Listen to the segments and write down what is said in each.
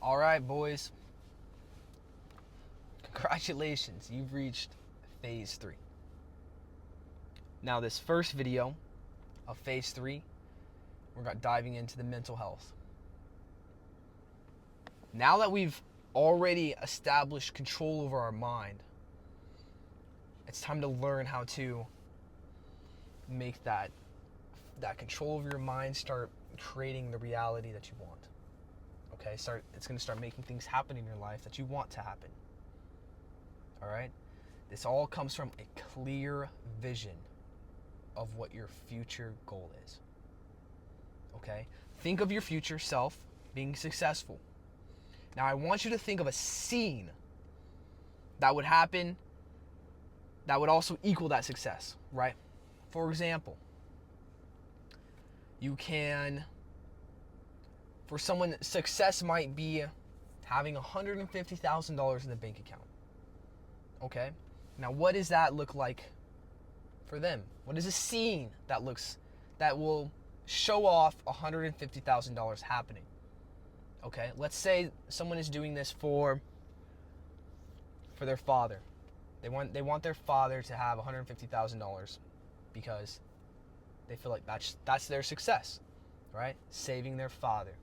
All right, boys. Congratulations, you've reached phase 3. Now, this first video of phase 3, we're diving into the mental health. Now that we've already established control over our mind, it's time to learn how to make that control over your mind start creating the reality that you want. Okay, it's going to start making things happen in your life that you want to happen. All right? This all comes from a clear vision of what your future goal is. Okay? Think of your future self being successful. Now, I want you to think of a scene that would happen that would also equal that success, right? For example, for someone, success might be having $150,000 in the bank account. Okay? Now, what does that look like for them? What is a scene that will show off $150,000 happening? Okay? Let's say someone is doing this for their father. They want their father to have $150,000 because they feel like that's their success, right? Saving their father,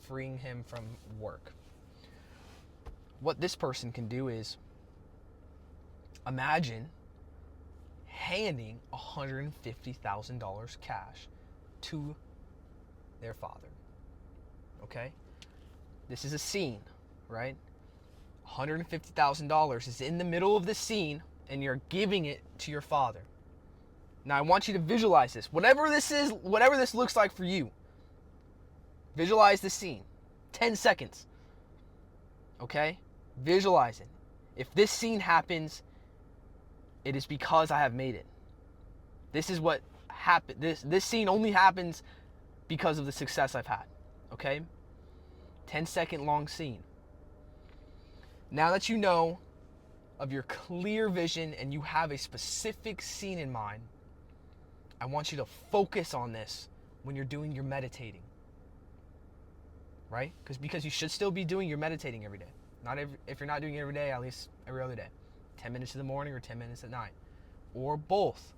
freeing him from work. What this person can do is imagine handing $150,000 cash to their father. Okay? This is a scene, right? $150,000 is in the middle of the scene and you're giving it to your father. Now I want you to visualize this. Whatever this looks like for you, visualize the scene. 10 seconds. Okay? Visualize it. If this scene happens, it is because I have made it. This is what happened. This scene only happens because of the success I've had. Okay? 10-second long scene. Now that you know of your clear vision and you have a specific scene in mind, I want you to focus on this when you're doing your meditating. Right? Because you should still be doing your meditating every day. If you're not doing it every day, at least every other day. 10 minutes in the morning or 10 minutes at night. Or both.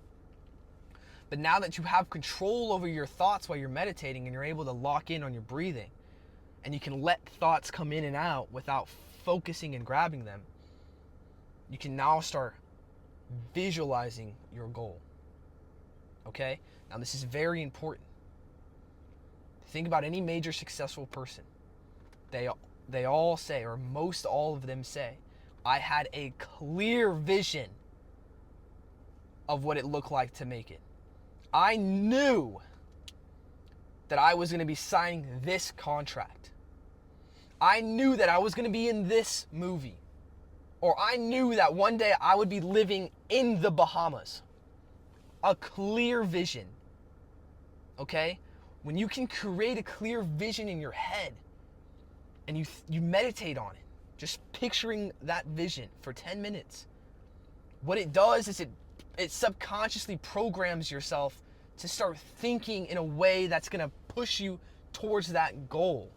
But now that you have control over your thoughts while you're meditating and you're able to lock in on your breathing, and you can let thoughts come in and out without focusing and grabbing them, you can now start visualizing your goal. Okay? Now this is very important. Think about any major successful person. They all say, or most all of them say, I had a clear vision of what it looked like to make it. I knew that I was going to be signing this contract. I knew that I was going to be in this movie. Or I knew that one day I would be living in the Bahamas. A clear vision. Okay? When you can create a clear vision in your head and you meditate on it, just picturing that vision for 10 minutes, what it does is it subconsciously programs yourself to start thinking in a way that's going to push you towards that goal.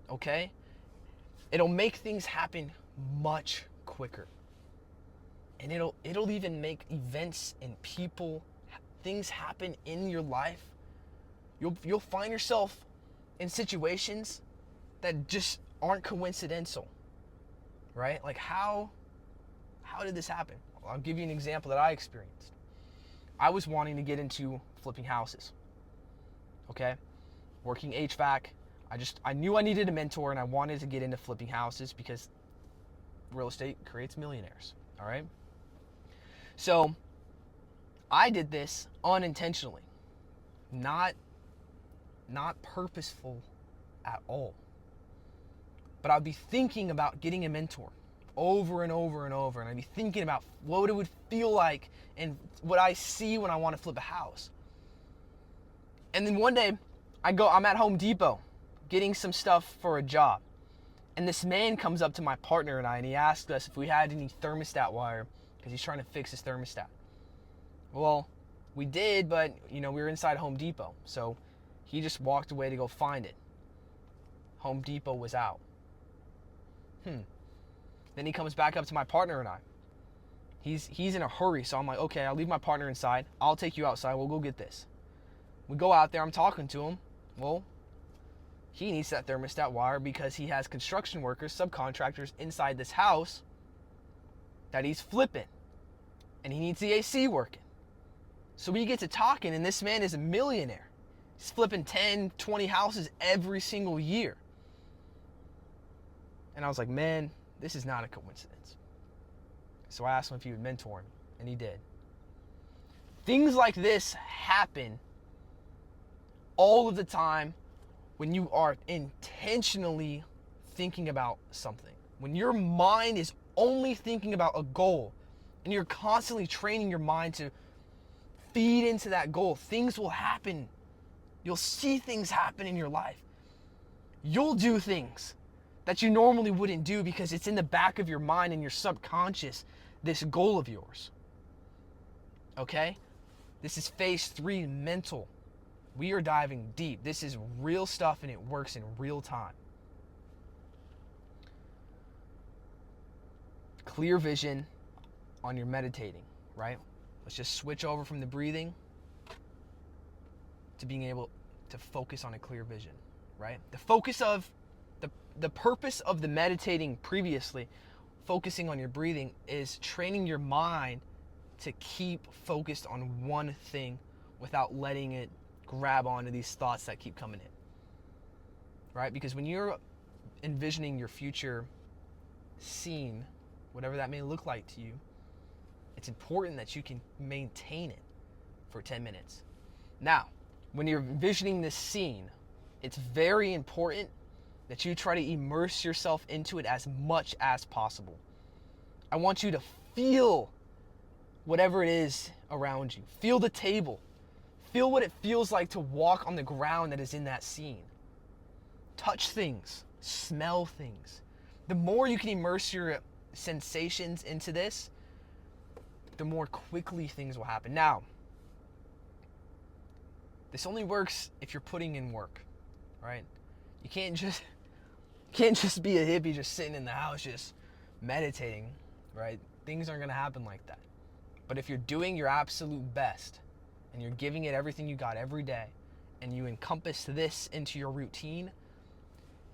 Okay? It'll make things happen much quicker. And it'll even make events and people, things happen in your life. You'll find yourself in situations that just aren't coincidental. Right? Like how did this happen? Well, I'll give you an example that I experienced. I was wanting to get into flipping houses. Okay? Working HVAC. I knew I needed a mentor and I wanted to get into flipping houses because real estate creates millionaires. All right? So I did this unintentionally. Not purposeful at all. But I'd be thinking about getting a mentor over and over and over. And I'd be thinking about what it would feel like and what I see when I want to flip a house. And then one day, I'm at Home Depot getting some stuff for a job. And this man comes up to my partner and I, and he asked us if we had any thermostat wire because he's trying to fix his thermostat. Well, we did, but we were inside Home Depot. So he just walked away to go find it. Home Depot was out. Then he comes back up to my partner and I. He's in a hurry, so I'm like, okay, I'll leave my partner inside. I'll take you outside. We'll go get this. We go out there. I'm talking to him. Well, he needs that thermostat wire because he has construction workers, subcontractors inside this house that he's flipping. And he needs the AC working. So we get to talking, and this man is a millionaire. He's flipping 10, 20 houses every single year. And I was like, man, this is not a coincidence. So I asked him if he would mentor me, and he did. Things like this happen all of the time when you are intentionally thinking about something. When your mind is only thinking about a goal, and you're constantly training your mind to feed into that goal, things will happen. You'll see things happen in your life. You'll do things that you normally wouldn't do because it's in the back of your mind and your subconscious, this goal of yours. Okay? This is phase 3, mental. We are diving deep. This is real stuff and it works in real time. Clear vision on your meditating, right? Let's just switch over from the breathing to being able to focus on a clear vision, right? The purpose of the meditating previously, focusing on your breathing, is training your mind to keep focused on one thing without letting it grab onto these thoughts that keep coming in, right? Because when you're envisioning your future scene, whatever that may look like to you, it's important that you can maintain it for 10 minutes. Now, when you're envisioning this scene, it's very important that you try to immerse yourself into it as much as possible. I want you to feel whatever it is around you. Feel the table. Feel what it feels like to walk on the ground that is in that scene. Touch things. Smell things. The more you can immerse your sensations into this, the more quickly things will happen. Now, this only works if you're putting in work, right? You can't just be a hippie just sitting in the house just meditating, right? Things aren't going to happen like that. But if you're doing your absolute best and you're giving it everything you got every day and you encompass this into your routine,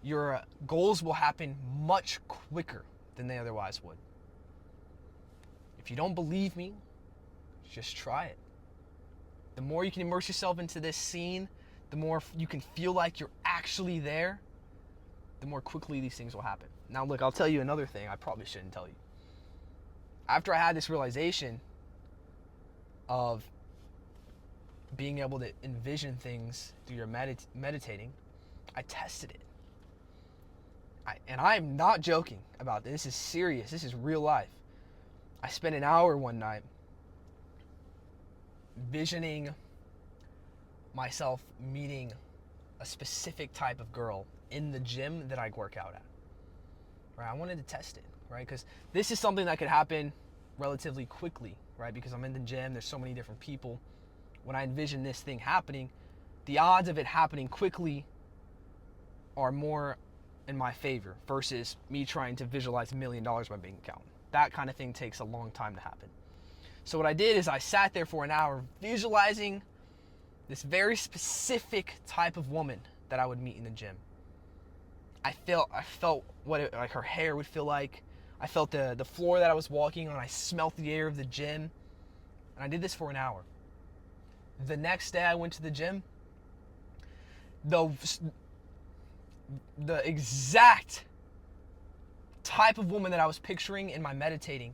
your goals will happen much quicker than they otherwise would. If you don't believe me, just try it. The more you can immerse yourself into this scene, the more you can feel like you're actually there, the more quickly these things will happen. Now look, I'll tell you another thing I probably shouldn't tell you. After I had this realization of being able to envision things through your meditating, I tested it. And I'm not joking about this. This is serious. This is real life. I spent an hour one night visioning myself meeting a specific type of girl in the gym that I work out at. Right? I wanted to test it, right? Because this is something that could happen relatively quickly, right? Because I'm in the gym, there's so many different people. When I envision this thing happening, the odds of it happening quickly are more in my favor versus me trying to visualize $1 million in my bank account. That kind of thing takes a long time to happen. So what I did is I sat there for an hour visualizing this very specific type of woman that I would meet in the gym. I felt what like her hair would feel like. I felt the floor that I was walking on. I smelt the air of the gym. And I did this for an hour. The next day I went to the gym. The exact type of woman that I was picturing in my meditating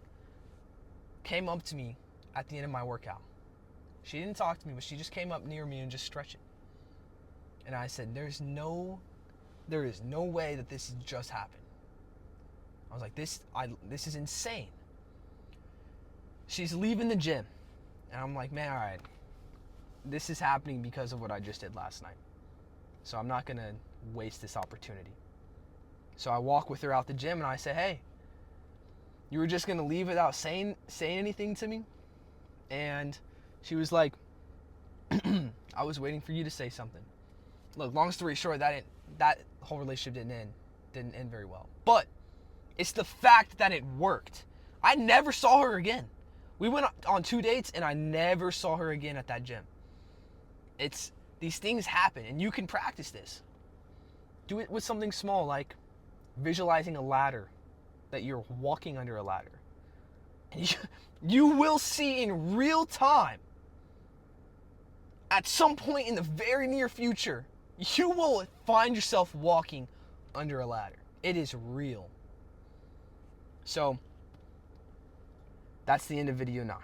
came up to me at the end of my workout. She didn't talk to me, but she just came up near me and just stretched it. And I said, there is no way that this just happened. I was like, this is insane. She's leaving the gym. And I'm like, man, all right. This is happening because of what I just did last night. So I'm not going to waste this opportunity. So I walk with her out the gym and I say, hey, you were just going to leave without saying anything to me? And she was like, I was waiting for you to say something. Look, long story short, that whole relationship didn't end very well. But It's the fact that it worked. I never saw her again. We went on 2 dates and I never saw her again at that gym. These things happen and you can practice this. Do it with something small like visualizing a ladder, that you're walking under a ladder. And you will see in real time, at some point in the very near future, you will find yourself walking under a ladder. It is real. So, that's the end of video 9.